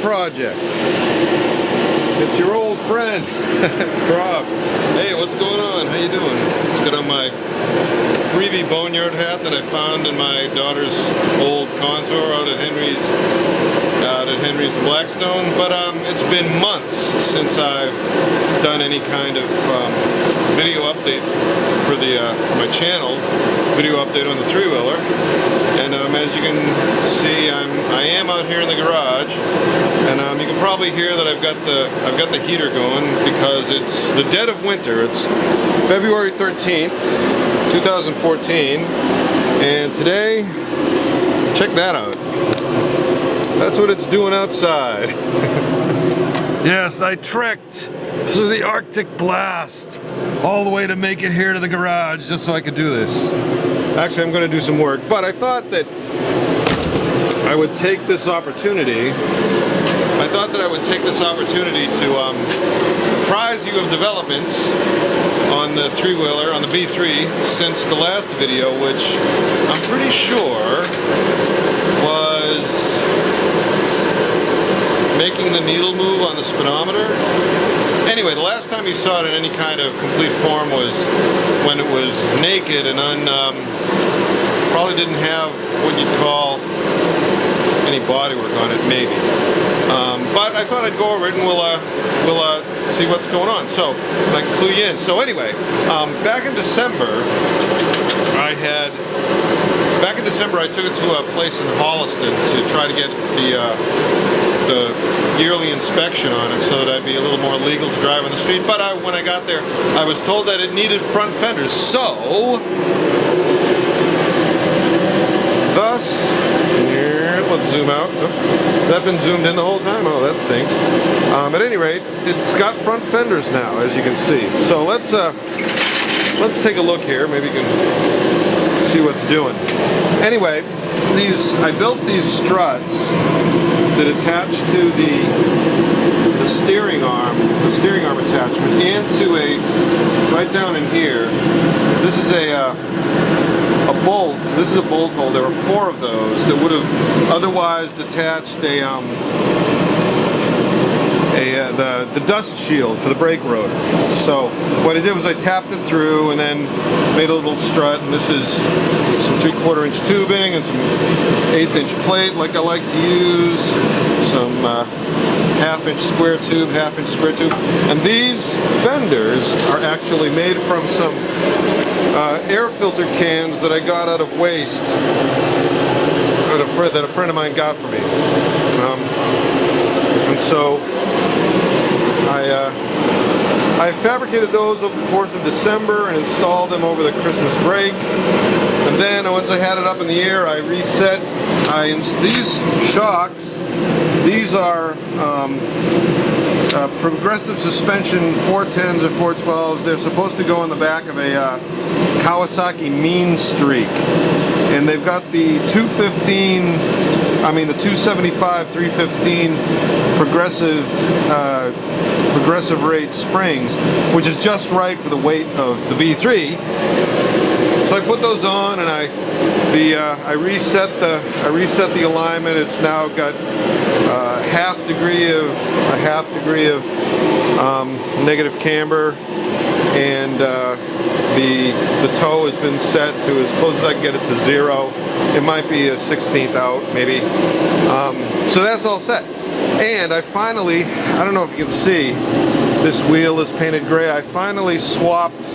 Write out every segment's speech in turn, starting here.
project. It's your old friend, Rob. Hey, what's going on? How you doing? Just got on my freebie boneyard hat that I found in my daughter's old contour out at Henry's in Blackstone. But it's been months since I've done any kind of video update for my channel. Video update on the three-wheeler. And as you can see, I am out here in the garage, and you can probably hear that I've got the heater going because it's the dead of winter. It's February 13th, 2014, and today, check that out. That's what it's doing outside. Yes, I trekked through the Arctic blast all the way to make it here to the garage just so I could do this. Actually, I'm going to do some work, but I thought that I would take this opportunity. To apprise you of developments on the three-wheeler, on the B-3, since the last video, which I'm pretty sure was making the needle move on the speedometer. Anyway, the last time you saw it in any kind of complete form was when it was naked and probably didn't have what you'd call any bodywork on it, maybe. But I thought I'd go over it and we'll see what's going on. So I can clue you in. So anyway, back in December, I took it to a place in Holliston to try to get the yearly inspection on it so that I'd be a little more legal to drive on the street. But when I got there, I was told that it needed front fenders. So, thus, here, let's zoom out. Has that been zoomed in the whole time? Oh, that stinks. At any rate, it's got front fenders now, as you can see. So let's take a look here. Maybe you can see what's doing. Anyway, I built these struts that attach to the steering arm attachment, and to right down in here. This is a bolt. This is a bolt hole. There were 4 of those that would have otherwise detached the dust shield for the brake rotor. So what I did was I tapped it through and then made a little strut, and this is some 3/4 inch tubing and some 1/8 inch plate like I like to use, some 1/2 inch square tube, 1/2 inch square tube, and these fenders are actually made from some air filter cans that I got out of waste that a friend of mine got for me. And so I fabricated those over the course of December and installed them over the Christmas break. And then once I had it up in the air, I reset. These shocks, these are progressive suspension 410s or 412s. They're supposed to go on the back of a Kawasaki Mean Streak. And they've got the 275, 315 progressive rate springs, which is just right for the weight of the B3. So I put those on, and I reset the alignment. It's now got a half degree of negative camber, and the toe has been set to as close as I can get it to 0. It might be a 1/16 out, maybe. So that's all set. And I finally, I don't know if you can see, this wheel is painted gray. I finally swapped.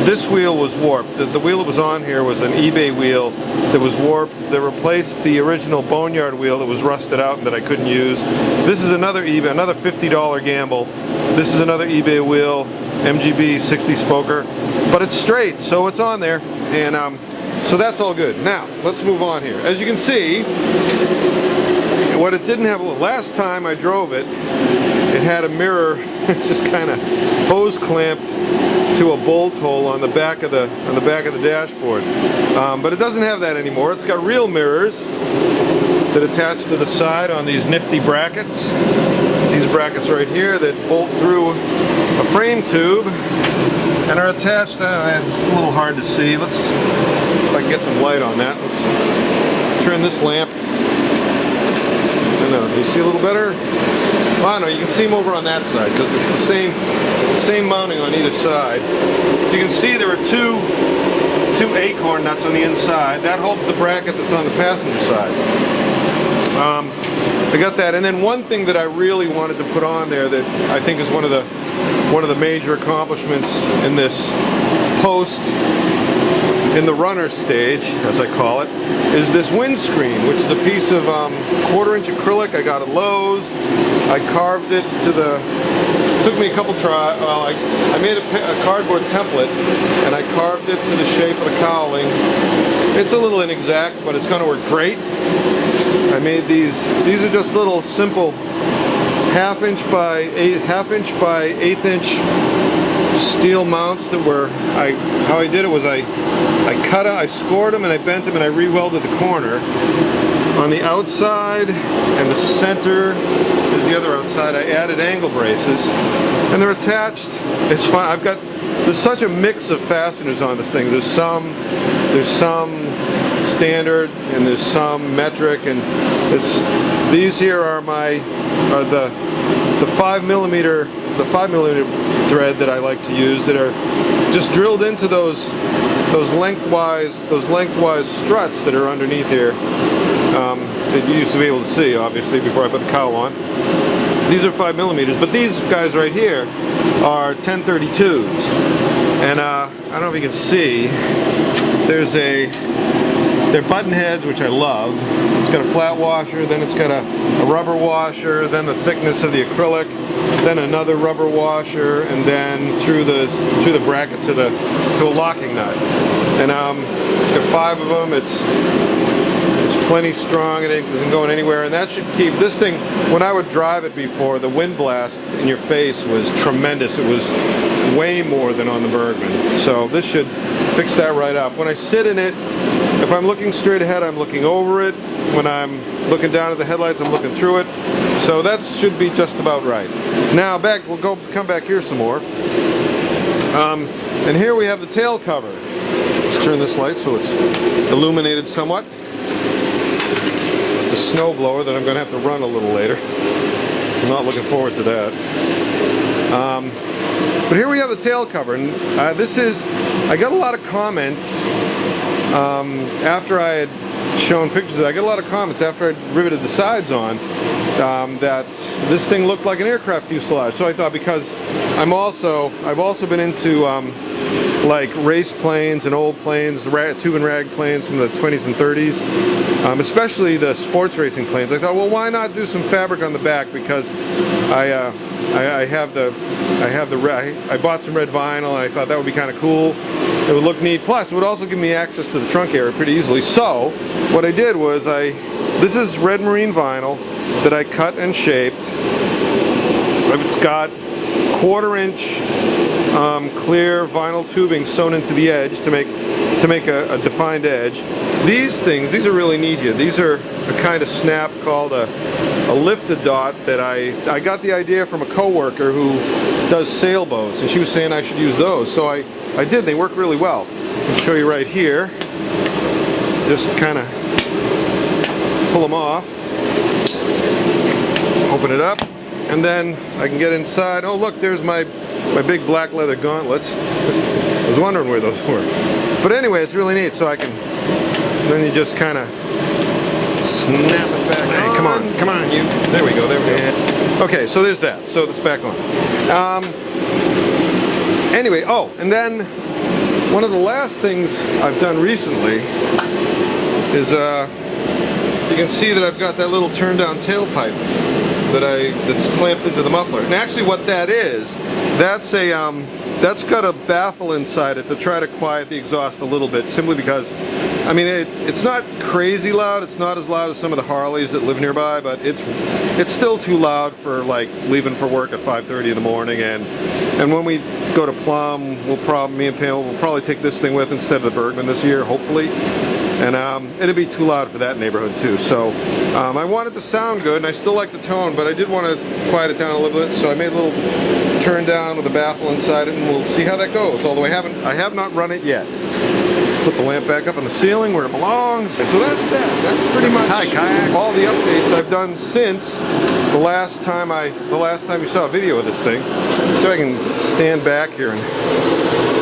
This wheel was warped. The wheel that was on here was an eBay wheel that was warped. They replaced the original boneyard wheel that was rusted out and that I couldn't use. This is another eBay, another $50 gamble. This is another eBay wheel, MGB 60 spoker, but it's straight, so it's on there, and so that's all good. Now let's move on here. As you can see, what it didn't have, last time I drove it, it had a mirror just kind of hose clamped to a bolt hole on the back of the dashboard, but it doesn't have that anymore. It's got real mirrors that attach to the side on these nifty brackets. These brackets right here that bolt through a frame tube and are attached. It's a little hard to see. Let's see if I can get some light on that. Let's turn this lamp. No, Do you see a little better? Well, no, you can see them over on that side because it's the same mounting on either side. So you can see there are two acorn nuts on the inside. That holds the bracket that's on the passenger side. I got that, and then one thing that I really wanted to put on there that I think is one of the major accomplishments in this post, in the runner stage, as I call it, is this windscreen, which is a piece of 1/4-inch acrylic I got at Lowe's. I carved it to the, took me a couple tries, well, I made a cardboard template and I carved it to the shape of the cowling. It's a little inexact, but it's going to work great. I made these are just little simple half-inch by 1/8 steel mounts that were, how I did it was I scored them and I bent them and I re-welded the corner. On the outside and the center is the other outside. I added angle braces and they're attached. It's fun. There's such a mix of fasteners on this thing. There's some standard and there's some metric, and these here are the 5mm thread that I like to use, that are just drilled into those lengthwise struts that are underneath here, that you used to be able to see, obviously, before I put the cowl on. These are 5mm, but these guys right here are 1032s, and I don't know if you can see, they're button heads, which I love. It's got a flat washer, then it's got a rubber washer, then the thickness of the acrylic, then another rubber washer, and then through the bracket to a locking nut. And it's got 5 of them. It's plenty strong, and it isn't going anywhere. And that should keep this thing. When I would drive it before, the wind blast in your face was tremendous. It was way more than on the Bergman. So this should fix that right up. When I sit in it, if I'm looking straight ahead, I'm looking over it. When I'm looking down at the headlights, I'm looking through it. So that should be just about right. Now we'll come back here some more. And here we have the tail cover. Let's turn this light so it's illuminated somewhat. The snow blower that I'm going to have to run a little later. I'm not looking forward to that. But here we have the tail cover, and I got a lot of comments after I had shown pictures of it. I got a lot of comments after I'd riveted the sides on that this thing looked like an aircraft fuselage. So I thought, because I've also been into like race planes and old planes, tube and rag planes from the 20s and 30s, especially the sports racing planes. I thought, well, why not do some fabric on the back? Because I bought some red vinyl, and I thought that would be kind of cool. It would look neat. Plus, it would also give me access to the trunk area pretty easily. So, what I did was this is red marine vinyl that I cut and shaped. It's got 1/4-inch clear vinyl tubing sewn into the edge to make a defined edge. These are really neat here. These are a kind of snap called a lifted dot that I got the idea from a coworker who does sailboats, and she was saying I should use those. So I did. They work really well. I'll show you right here. Just kind of pull them off, open it up, and then I can get inside. Oh, look, there's my big black leather gauntlets. I was wondering where those were. But anyway, it's really neat. So then you just kind of snap it back. Hey, come on, you. There we go. Okay, so there's that. So it's back on. Anyway, and then one of the last things I've done recently is you can see that I've got that little turn-down tailpipe that's clamped into the muffler. And actually, what that is, that's got a baffle inside it to try to quiet the exhaust a little bit, simply because, I mean, it's not crazy loud. It's not as loud as some of the Harleys that live nearby, but it's still too loud for, like, leaving for work at 5:30 in the morning. And when we go to Plum, me and Pam will probably take this thing with instead of the Bergman this year, hopefully. And it'd be too loud for that neighborhood too. So I want it to sound good, and I still like the tone, but I did want to quiet it down a little bit. So I made a little turn down with a baffle inside it, and we'll see how that goes. Although I have not run it yet. It's Put the lamp back up on the ceiling where it belongs. And so that's that. That's pretty much all the updates I've done since the last time you saw a video of this thing. So I can stand back here and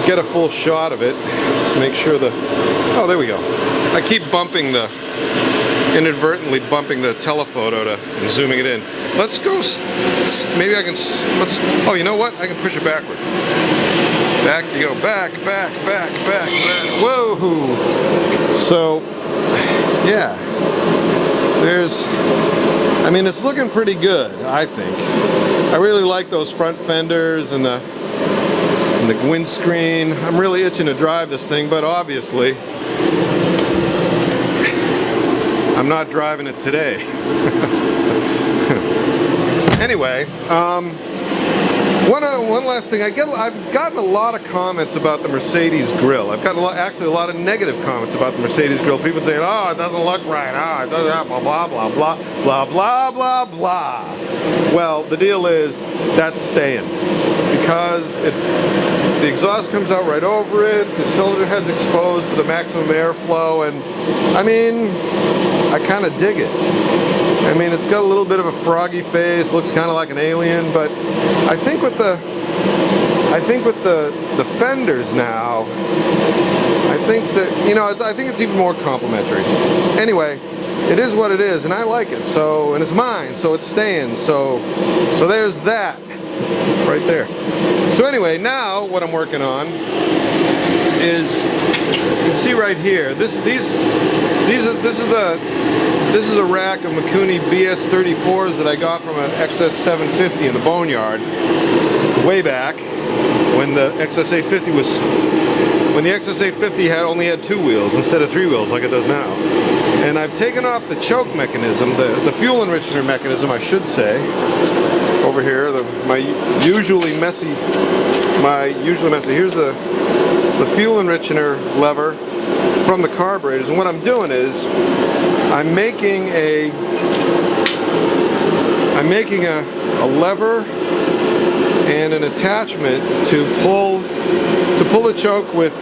get a full shot of it. Just make sure oh, there we go. I keep inadvertently bumping the telephoto and zooming it in. Let's go, maybe I can, oh, you know what? I can push it backward. Back you go, back. Whoa! So, yeah. I mean, it's looking pretty good, I think. I really like those front fenders and the windscreen. I'm really itching to drive this thing, but obviously, I'm not driving it today. Anyway, one last thing. I've gotten a lot of comments about the Mercedes grille. I've gotten actually a lot of negative comments about the Mercedes grille. People saying, "Oh, it doesn't look right. Oh, it doesn't blah blah blah blah blah blah blah blah." Well, the deal is that's staying because the exhaust comes out right over it. The cylinder head's exposed to the maximum airflow, and I mean, I kind of dig it. I mean, it's got a little bit of a froggy face, looks kind of like an alien, but I think with the fenders now, I think that, you know, I think it's even more complimentary. Anyway, it is what it is, and I like it. So, and it's mine, so it's staying. So there's that right there. So anyway, now what I'm working on is, you can see right here. This is a rack of Mikuni BS34s that I got from an XS750 in the boneyard way back when the XS850 only had 2 wheels instead of 3 wheels like it does now. And I've taken off the choke mechanism, the fuel enricher mechanism, I should say, over here. My usually messy. Here's the fuel enricher lever from the carburetors, and what I'm doing is I'm making a lever and an attachment to pull the choke with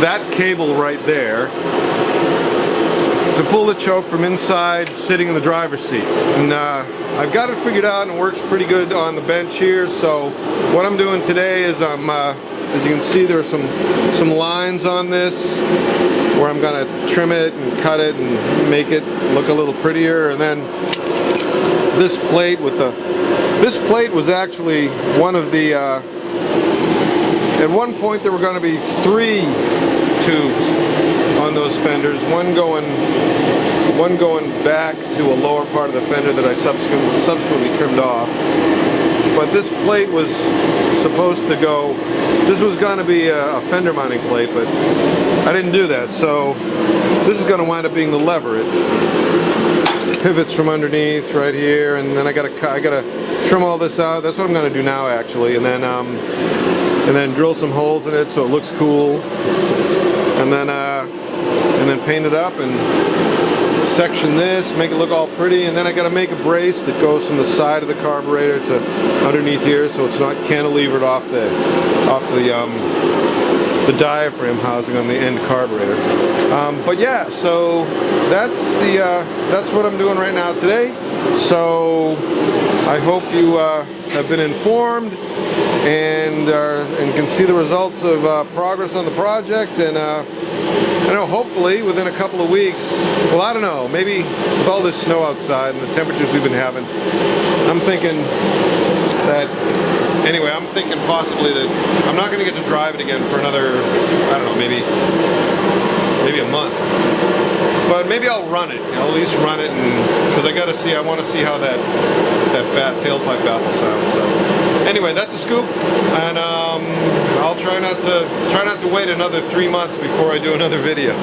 that cable right there, to pull the choke from inside sitting in the driver's seat. And I've got it figured out, and it works pretty good on the bench here. So what I'm doing today is as you can see, there are some lines on this where I'm gonna trim it and cut it and make it look a little prettier. And then this plate was actually one of the at one point there were going to be 3 tubes on those fenders, one going back to a lower part of the fender that I subsequently trimmed off. But this plate was supposed to go, this was going to be a fender mounting plate, but I didn't do that. So this is going to wind up being the lever. It pivots from underneath right here, and then I gotta trim all this out. That's what I'm going to do now, actually, and then drill some holes in it so it looks cool, and then paint it up and section this, make it look all pretty, and then I got to make a brace that goes from the side of the carburetor to underneath here, so it's not cantilevered off the diaphragm housing on the end carburetor. But yeah, so that's what I'm doing right now today. So I hope you have been informed and can see the results of progress on the project, and I know hopefully within a couple of weeks, well, I don't know, maybe with all this snow outside and the temperatures we've been having, I'm thinking possibly that I'm not going to get to drive it again for another, I don't know, maybe a month. But maybe I'll run it. I'll at least run it, because I want to see how that tailpipe baffle sounds. So anyway, that's a scoop, and I'll try not to wait another 3 months before I do another video.